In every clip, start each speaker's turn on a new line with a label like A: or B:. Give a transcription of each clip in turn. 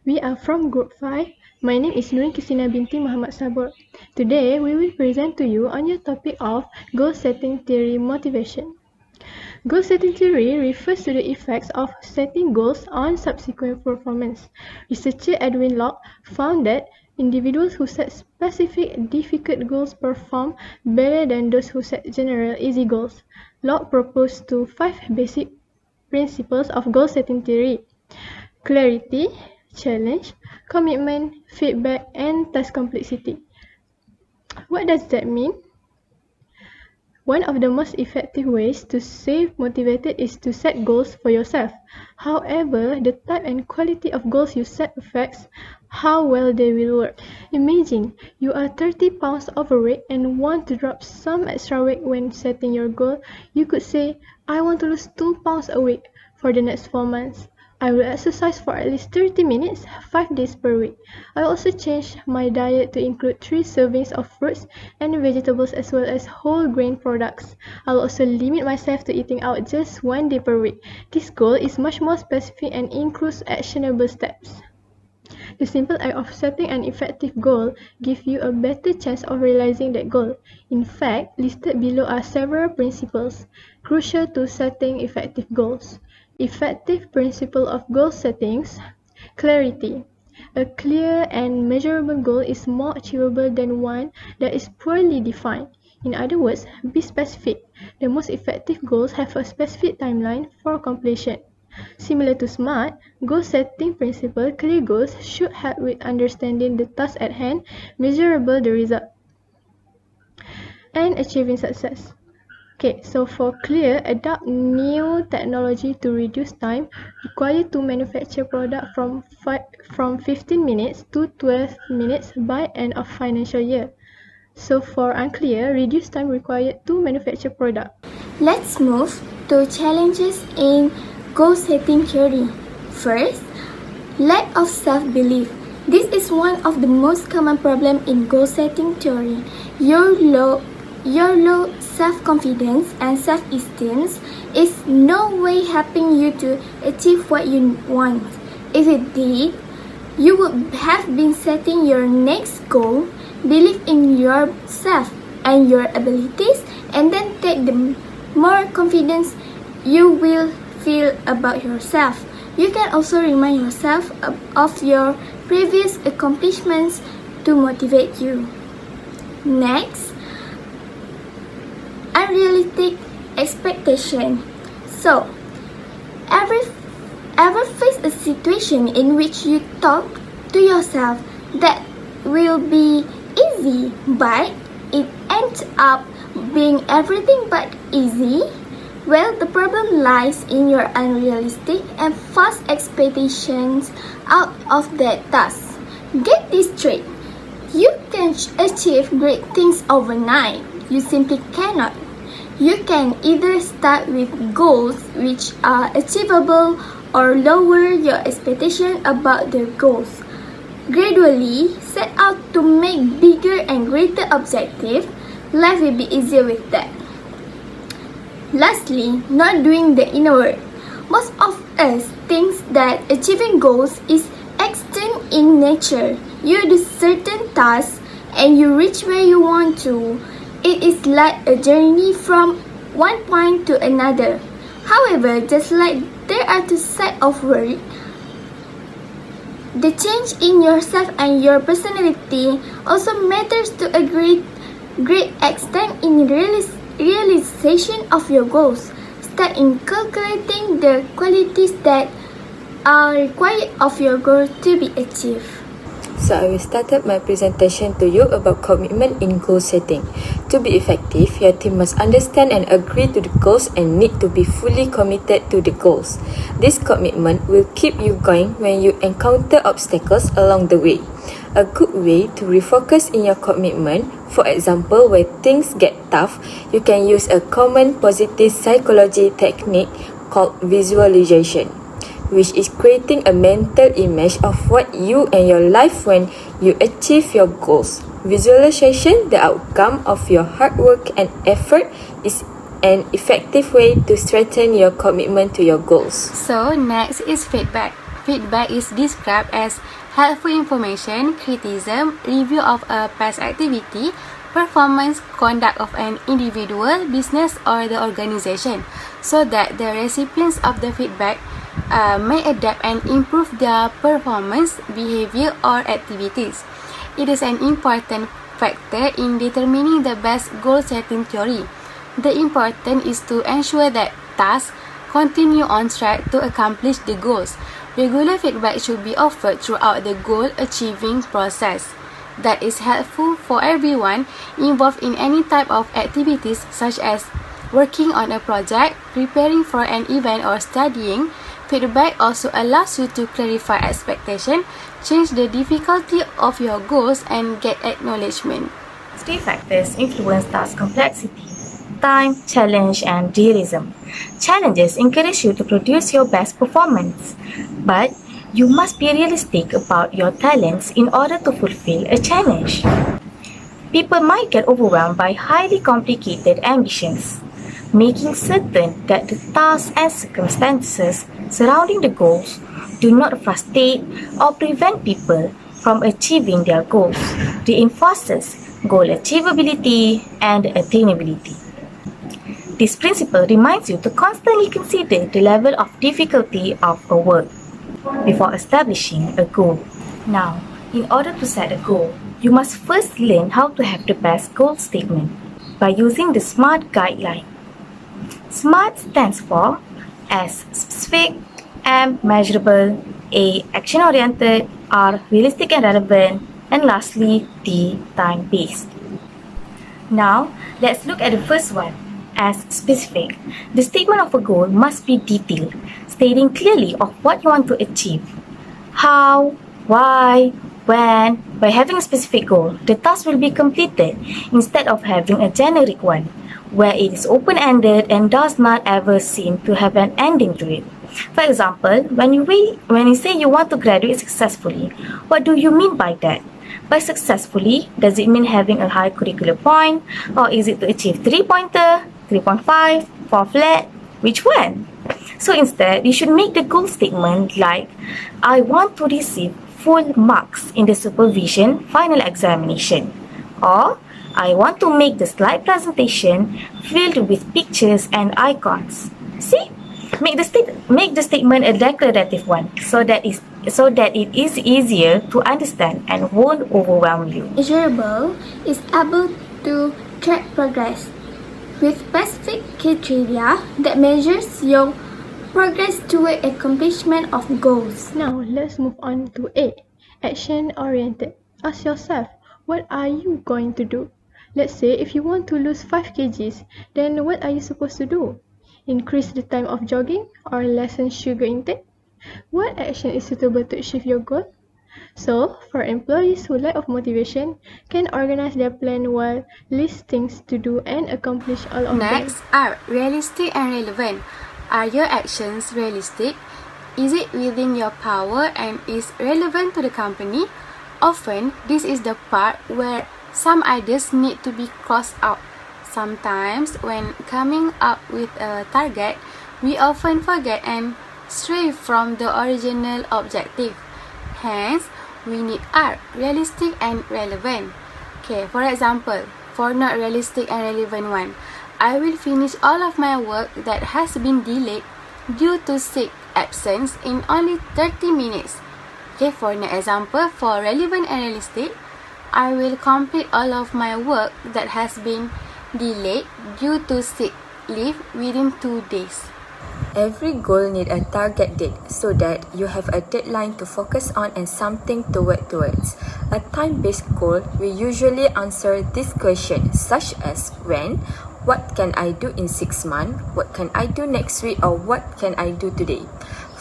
A: We are from Group 5. My name is Nurin Kisina binti Muhammad Sabur. Today, we will present to you on your topic of goal setting theory motivation. Goal setting theory refers to the effects of setting goals on subsequent performance. Researcher Edwin Locke found that individuals who set specific difficult goals perform better than those who set general easy goals. Locke proposed 5 basic principles of goal setting theory: clarity, challenge, commitment, feedback, and task complexity. What does that mean? One of the most effective ways to stay motivated is to set goals for yourself. However, the type and quality of goals you set affects how well they will work. Imagine you are 30 pounds overweight and want to drop some extra weight when setting your goal. You could say, I want to lose 2 pounds a week for the next 4 months. I will exercise for at least 30 minutes, 5 days per week. I also change my diet to include 3 servings of fruits and vegetables as well as whole grain products. I'll also limit myself to eating out just 1 day per week. This goal is much more specific and includes actionable steps. The simple act of setting an effective goal gives you a better chance of realizing that goal. In fact, listed below are several principles crucial to setting effective goals. Effective principle of goal settings: clarity. A clear and measurable goal is more achievable than one that is poorly defined. In other words, be specific. The most effective goals have a specific timeline for completion. Similar to SMART, goal setting principle, clear goals should help with understanding the task at hand, measurable the result, and achieving success. Okay, so for clear, adopt new technology to reduce time required to manufacture product from 15 minutes to 12 minutes by end of financial year. So for unclear, reduce time required to manufacture product.
B: Let's move to challenges in goal setting theory. First, lack of self-belief. This is one of the most common problems in goal setting theory. Your low self-confidence and self-esteem is no way helping you to achieve what you want. If it did, you would have been setting your next goal, believe in yourself and your abilities, and then take the more confidence you will feel about yourself. You can also remind yourself of your previous accomplishments to motivate you. Next, unrealistic expectation. So, ever face a situation in which you talk to yourself that will be easy, but it ends up being everything but easy? Well, the problem lies in your unrealistic and false expectations out of that task. Get this straight. You can achieve great things overnight. You simply cannot. You can either start with goals which are achievable or lower your expectation about the goals. Gradually set out to make bigger and greater objectives. Life will be easier with that. Lastly, not doing the inner work. Most of us think that achieving goals is extreme in nature. You do certain tasks and you reach where you want to. It is like a journey from one point to another. However, just like there are two sides of work, the change in yourself and your personality also matters to a great extent in realization of your goals. Start inculcating the qualities that are required of your goal to be achieved.
C: So I will start my presentation to you about commitment in goal setting. To be effective, your team must understand and agree to the goals and need to be fully committed to the goals. This commitment will keep you going when you encounter obstacles along the way. A good way to refocus in your commitment, for example, when things get tough, you can use a common positive psychology technique called visualization, which is creating a mental image of what you and your life when you achieve your goals. Visualization, the outcome of your hard work and effort, is an effective way to strengthen your commitment to your goals.
B: So next is feedback.
D: feedback is described as helpful information, criticism, review of a past activity, performance, conduct of an individual, business, or the organization, so that the recipients of the feedback may adapt and improve their performance, behavior, or activities. It is an important factor in determining the best goal-setting theory. The important is to ensure that tasks continue on track to accomplish the goals. Regular feedback should be offered throughout the goal-achieving process. That is helpful for everyone involved in any type of activities such as working on a project, preparing for an event, or studying. Feedback also allows you to clarify expectations, change the difficulty of your goals, and get acknowledgement.
E: Three factors influence task complexity: time, challenge, and realism. Challenges encourage you to produce your best performance, but you must be realistic about your talents in order to fulfill a challenge. People might get overwhelmed by highly complicated ambitions, making certain that the tasks and circumstances surrounding the goals do not frustrate or prevent people from achieving their goals, reinforces goal achievability and attainability. This principle reminds you to constantly consider the level of difficulty of a work before establishing a goal. Now, in order to set a goal, you must first learn how to have the best goal statement by using the SMART guideline. SMART stands for S, specific, M, measurable, A, action-oriented, R, realistic and relevant, and lastly, T, time-based. Now, let's look at the first one, as specific. The statement of a goal must be detailed, stating clearly of what you want to achieve. How, why, when. By having a specific goal, the task will be completed instead of having a generic one, where it is open-ended and does not ever seem to have an ending to it. For example, when you say you want to graduate successfully, what do you mean by that? By successfully, does it mean having a high curricular point, or is it to achieve 3-pointer, 3.5, 4 flat? Which one? So instead, you should make the goal statement like, I want to receive full marks in the supervision final examination, or I want to make the slide presentation filled with pictures and icons. See? Make the statement a declarative one so that it is easier to understand and won't overwhelm you.
B: Measurable is able to track progress with specific criteria that measures your progress toward accomplishment of goals.
A: Now, let's move on to A, action-oriented. Ask yourself, what are you going to do? Let's say if you want to lose 5 kgs, then what are you supposed to do? Increase the time of jogging or lessen sugar intake? What action is suitable to achieve your goal? So, for employees who lack of motivation, can organize their plan while list things to do and accomplish all of them.
D: Next are realistic and relevant. Are your actions realistic? Is it within your power and is relevant to the company? Often, this is the part where some ideas need to be crossed out. Sometimes, when coming up with a target, we often forget and stray from the original objective. Hence, we need R, realistic and relevant. Okay, for example, for not realistic and relevant one, I will finish all of my work that has been delayed due to sick absence in only 30 minutes. Okay, for an example, for relevant and realistic, I will complete all of my work that has been delayed due to sick leave within 2 days.
C: Every goal needs a target date so that you have a deadline to focus on and something to work towards. A time-based goal will usually answer this question such as when, what can I do in 6 months, what can I do next week, or what can I do today.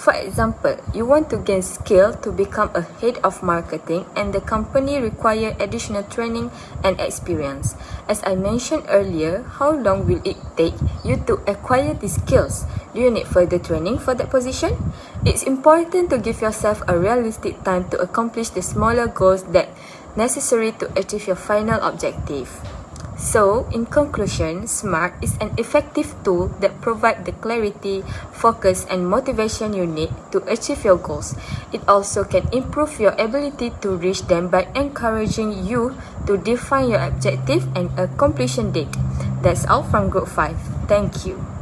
C: For example, you want to gain skill to become a head of marketing and the company require additional training and experience. As I mentioned earlier, how long will it take you to acquire these skills? Do you need further training for that position? It's important to give yourself a realistic time to accomplish the smaller goals that necessary to achieve your final objective. So, in conclusion, SMART is an effective tool that provides the clarity, focus, and motivation you need to achieve your goals. It also can improve your ability to reach them by encouraging you to define your objective and a completion date. That's all from Group 5. Thank you.